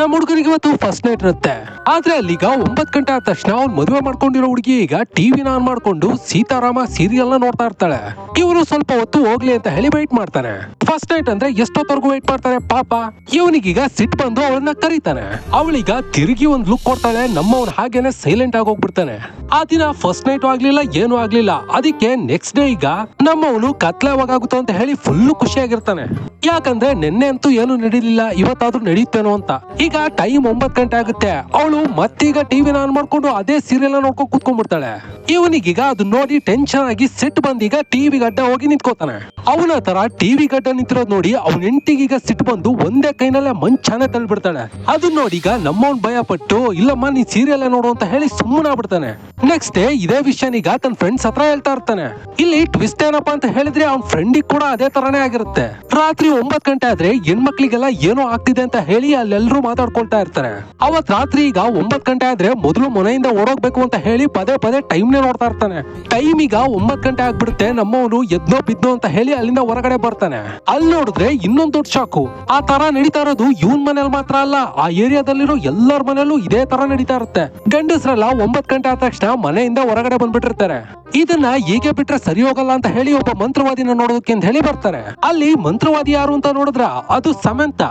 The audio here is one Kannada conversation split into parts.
ನಮ್ಮ ಹುಡುಗನಿಗೆ ಇವತ್ತು ಫಸ್ಟ್ ನೈಟ್ ಇರುತ್ತೆ. ಆದ್ರೆ ಅಲ್ಲಿಗ 9 ಗಂಟೆ ಆದ ತಕ್ಷಣ ಅವ್ನು ಮದುವೆ ಮಾಡ್ಕೊಂಡಿರೋ ಹುಡುಗಿ ಈಗ ಟಿವಿನ ಆನ್ ಮಾಡ್ಕೊಂಡು ಸೀತಾರಾಮ ಸೀರಿಯಲ್ ನ ನೋಡ್ತಾ ಇರ್ತಾಳೆ. ಇವರು ಸ್ವಲ್ಪ ಹೊತ್ತು ಹೋಗ್ಲಿ ಅಂತ ಹೇಳಿ ವೇಟ್ ಮಾಡ್ತಾನೆ. ಫಸ್ಟ್ ನೈಟ್ ಅಂದ್ರೆ ಎಷ್ಟೊತ್ತವರೆಗೂ ವೇಟ್ ಮಾಡ್ತಾನೆ ಪಾಪ. ಇವನಿಗೀಗ ಸಿಟ್ ಬಂದು ಅವಳನ್ನ ಕರೀತಾನೆ. ಅವಳೀಗ ತಿರುಗಿ ಒಂದ್ ಲುಕ್ ಕೊಡ್ತಾಳೆ. ನಮ್ಮವನ್ ಹಾಗೇನೆ ಸೈಲೆಂಟ್ ಆಗಿ ಹೋಗ್ಬಿಡ್ತಾನೆ. ಆ ದಿನ ಫಸ್ಟ್ ನೈಟ್ ಆಗ್ಲಿಲ್ಲ, ಏನು ಆಗ್ಲಿಲ್ಲ. ಅದಕ್ಕೆ ನೆಕ್ಸ್ಟ್ ಡೇ ಈಗ ನಮ್ಮವನು ಕತ್ಲೆ ಯಾವಾಗುತ್ತೋ ಅಂತ ಹೇಳಿ ಫುಲ್ ಖುಷಿಯಾಗಿರ್ತಾನೆ. ಯಾಕಂದ್ರೆ ನಿನ್ನೆ ಅಂತೂ ಏನು ನಡೀಲಿಲ್ಲ, ಇವತ್ತಾದ್ರೂ ನಡೀತೇನೋ ಅಂತ. ಈಗ ಟೈಮ್ 9 ಗಂಟೆ ಆಗುತ್ತೆ. ಅವಳು ಮತ್ತೀಗ ಟಿವಿನ ಆನ್ ಮಾಡ್ಕೊಂಡು ಅದೇ ಸೀರಿಯಲ್ ನೋಡ್ಕೊಂಡು ಕೂತ್ಕೊಂಡ್ಬಿಡ್ತಾಳೆ. ಇವನಿಗೀಗ ಅದು ನೋಡಿ ಟೆನ್ಷನ್ ಆಗಿ ಸಿಟ್ ಬಂದೀಗ ಟಿವಿ ಗಡ್ಡ ಹೋಗಿ ನಿಂತ್ಕೋತಾನೆ. ಅವನ ತರ ಟಿವಿ ಗಡ್ಡ ನಿಂತಿರೋದ್ ನೋಡಿ ಅವನ ಹೆಂಡತಿಗೀಗ ಸಿಟ್ ಬಂದು ಒಂದೇ ಕೈನಲ್ಲೇ ಮಂಚಾನೆ ತಳ್ಳಿಬಿಡ್ತಾಳೆ. ಅದನ್ನ ನೋಡಿ ಈಗ ನಮ್ಮವನ್ ಭಯ ಪಟ್ಟು ಇಲ್ಲಮ್ಮ ನೀನ್ ಸೀರಿಯಲ್ ನೋಡು ಅಂತ ಹೇಳಿ ಸುಮ್ಮನೆ ಆಗ್ಬಿಡ್ತಾನೆ. ನೆಕ್ಸ್ಟ್ ಡೇ ಇದೇ ವಿಷಯನೀಗ ತನ್ನ ಫ್ರೆಂಡ್ಸ್ ಹತ್ರ ಹೇಳ್ತಾ ಇರ್ತಾನೆ. ಇಲ್ಲಿ ಟ್ವಿಸ್ಟ್ ಏನಪ್ಪಾ ಅಂತ ಹೇಳಿದ್ರೆ ಅವ್ನ ಫ್ರೆಂಡಿಗೆ ಕೂಡ ಅದೇ ತರಾನೇ ಆಗಿರುತ್ತೆ. ರಾತ್ರಿ 9 ಗಂಟೆ ಆದ್ರೆ ಹೆಣ್ಮಕ್ಳಿಗೆಲ್ಲ ಏನೋ ಆಗ್ತಿದೆ ಅಂತ ಹೇಳಿ ಅಲ್ಲೆಲ್ಲರೂ ಮಾತಾಡ್ಕೊಳ್ತಾ ಇರ್ತಾರೆ. ಅವತ್ ರಾತ್ರಿ ಈಗ 9 ಗಂಟೆ ಆದ್ರೆ ಮೊದಲು ಮನೆಯಿಂದ ಓಡೋಗ್ಬೇಕು ಅಂತ ಹೇಳಿ ಪದೇ ಪದೇ ಟೈಮ್ ನೇ ನೋಡ್ತಾ ಇರ್ತಾನೆ. ಟೈಮ್ ಈಗ 9 ಗಂಟೆ ಆಗ್ಬಿಡುತ್ತೆ. ನಮ್ಮವನು ಎದ್ನೋ ಬಿದ್ನೋ ಅಂತ ಹೇಳಿ ಅಲ್ಲಿಂದ ಹೊರಗಡೆ ಬರ್ತಾನೆ. ಅಲ್ಲಿ ನೋಡಿದ್ರೆ ಇನ್ನೊಂದ್ ದೊಡ್ಡ ಶಾಕು. ಆ ತರ ನಡೀತಾ ಇರೋದು ಇವನ್ ಮನೇಲಿ ಮಾತ್ರ ಅಲ್ಲ, ಆ ಏರಿಯಾದಲ್ಲಿರೋ ಎಲ್ಲರ ಮನೇಲೂ ಇದೇ ತರ ನಡೀತಾ ಇರುತ್ತೆ. ಗಂಡಸ್ರೆಲ್ಲ 9 ಗಂಟೆ ಆದ ತಕ್ಷಣ ಮನೆಯಿಂದ ಹೊರಗಡೆ ಬಂದ್ಬಿಟ್ಟಿರ್ತಾರೆ. ಇದನ್ನ ಹೀಗೆ ಬಿಟ್ರೆ ಸರಿ ಹೋಗಲ್ಲ ಅಂತ ಹೇಳಿ ಒಬ್ಬ ಮಂತ್ರವಾದಿನ ನೋಡೋದಕ್ಕೆ ಅಂತ ಹೇಳಿ ಬರ್ತಾರೆ. ಅಲ್ಲಿ ಮಂತ್ರವಾದಿ ಯಾರು ಅಂತ ನೋಡಿದ್ರ ಅದು ಸಮಂತ.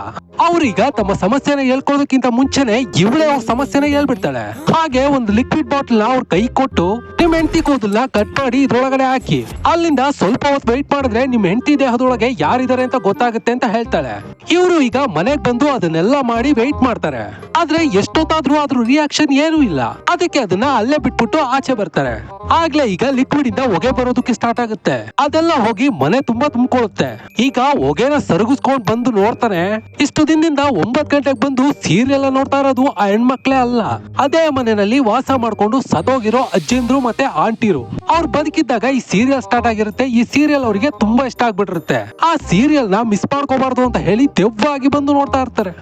ಅವ್ರೀಗ ತಮ್ಮ ಸಮಸ್ಯೆನ ಹೇಳ್ಕೊಳ್ಳೋದಕ್ಕಿಂತ ಮುಂಚೆನೆ ಇವಳೇ ಅವ್ರ ಸಮಸ್ಯೆನ ಹೇಳ್ಬಿಡ್ತಾಳೆ. ಹಾಗೆ ಒಂದು ಲಿಕ್ವಿಡ್ ಬಾಟಲ್ ನ ಅವ್ರ ಕೈ ಕೊಟ್ಟು ನಿಮ್ ಹೆಂಡತಿ ಕೂದಲ್ನ ಕಟ್ ಮಾಡಿ ಇದ್ರೊಳಗಡೆ ಹಾಕಿ ಅಲ್ಲಿಂದ ಸ್ವಲ್ಪ ಹೊತ್ತು ವೆಯ್ಟ್ ಮಾಡಿದ್ರೆ ನಿಮ್ ಹೆಂಡತಿ ದೇಹದೊಳಗೆ ಯಾರಿದ್ದಾರೆ ಅಂತ ಗೊತ್ತಾಗುತ್ತೆ ಅಂತ ಹೇಳ್ತಾಳೆ. ಇವರು ಈಗ ಮನೆಗ್ ಬಂದು ಅದನ್ನೆಲ್ಲ ಮಾಡಿ ವೆಯ್ಟ್ ಮಾಡ್ತಾರೆ. ಆದ್ರೆ ಎಷ್ಟೊತ್ತಾದ್ರೂ ಅದ್ರ ರಿಯಾಕ್ಷನ್ ಏನೂ ಇಲ್ಲ. ಅದಕ್ಕೆ ಅದನ್ನ ಅಲ್ಲೇ ಬಿಟ್ಬಿಟ್ಟು ಆಚೆ ಬರ್ತಾರೆ. ಆಗ್ಲೇ ಈಗ ಲಿಕ್ವಿಡ್ ಇಂದ ಹೊಗೆ ಬರೋದಕ್ಕೆ ಸ್ಟಾರ್ಟ್ ಆಗುತ್ತೆ. ಅದೆಲ್ಲ ಹೋಗಿ ಮನೆ ತುಂಬಾ ತುಂಬಿಕೊಳ್ಳುತ್ತೆ. ಈಗ ಹೊಗೆನ ಸರಗಿಸ್ಕೊಂಡ್ ಬಂದು ನೋಡ್ತಾನೆ. ಇಷ್ಟು ದಿನದಿಂದ 9 ಗಂಟೆಗೆ ಬಂದು ಸೀರಿಯಲ್ ನೋಡ್ತಾ ಇರೋದು ಆ ಹೆಣ್ಮಕ್ಳೇ ಅಲ್ಲ, ಅದೇ ಮನೆಯಲ್ಲಿ ವಾಸ ಮಾಡ್ಕೊಂಡು ಸತ್ತೋಗಿರೋ ಅಜ್ಜಿಂದ್ರು ಮತ್ತೆ ಆಂಟಿರು. ಅವ್ರು ಬದುಕಿದ್ದಾಗ ಈ ಸೀರಿಯಲ್ ಸ್ಟಾರ್ಟ್ ಆಗಿರುತ್ತೆ. ಈ ಸೀರಿಯಲ್ ಅವರಿಗೆ ತುಂಬಾ ಇಷ್ಟ ಆಗ್ಬಿಟ್ಟಿರುತ್ತೆ. ಆ ಸೀರಿಯಲ್ ನ ಮಿಸ್ ಮಾಡ್ಕೋಬಾರ್ದು ಅಂತ ಹೇಳಿ ದೆವ್ವಾಗಿ ಬಂದು ನೋಡ್ತಾ ಇರ್ತಾರೆ.